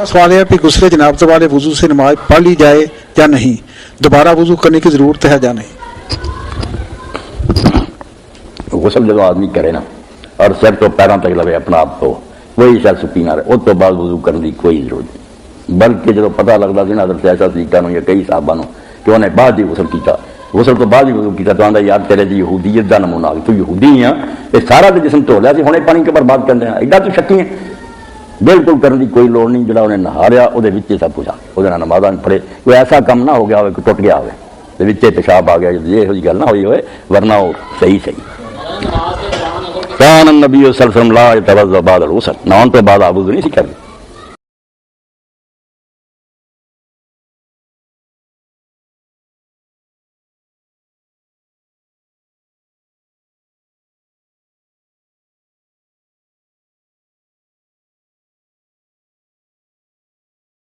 سوال ہے کہ غسل جنابت والے وضو سے نماز پڑھ لی جائے یا نہیں، دوبارہ وضو کرنے کی ضرورت ہے یا نہیں؟ غسل جب آدمی کرے نا اور سر تو پیروں تک لگے اپنا آپ کو وہی شاید سکی نہ رہے، اس تو بعد وضو کرنے کی کوئی ضرورت نہیں، بلکہ جب پتہ لگتا سی نا حضرت ایسا طریقہ نو یا کئی صحابہ نو کہ انہیں بعد ہی غسل کیتا، غسل تو بعد ہی وضو کیتا تو آندا یار تیرے جی یہودیت دا نمونہ تو یہودی ہی ہاں، یہ سارا تو جسم دھو لیا سی، ہنے پانی کے برباد کرتے ہیں، ایڈا تو شکی ہے بالکل کرنے کی کوئی لوڑ نہیں، جڑا انہیں نہا رہا وہ سب کچھ آ وہ نمازاں پڑھے، کوئی ایسا کم نہ ہو گیا ہوئے کہ ٹوٹ گیا ہوئے پیشاب آ گیا، یہ گل نہ ہوئی ہوئے، ورنہ وہ صحیح کان النبی صلی اللہ علیہ وسلم لا یتوضا بعد الغسل، نہاؤن تو بعد وضو نہیں سی کرتے۔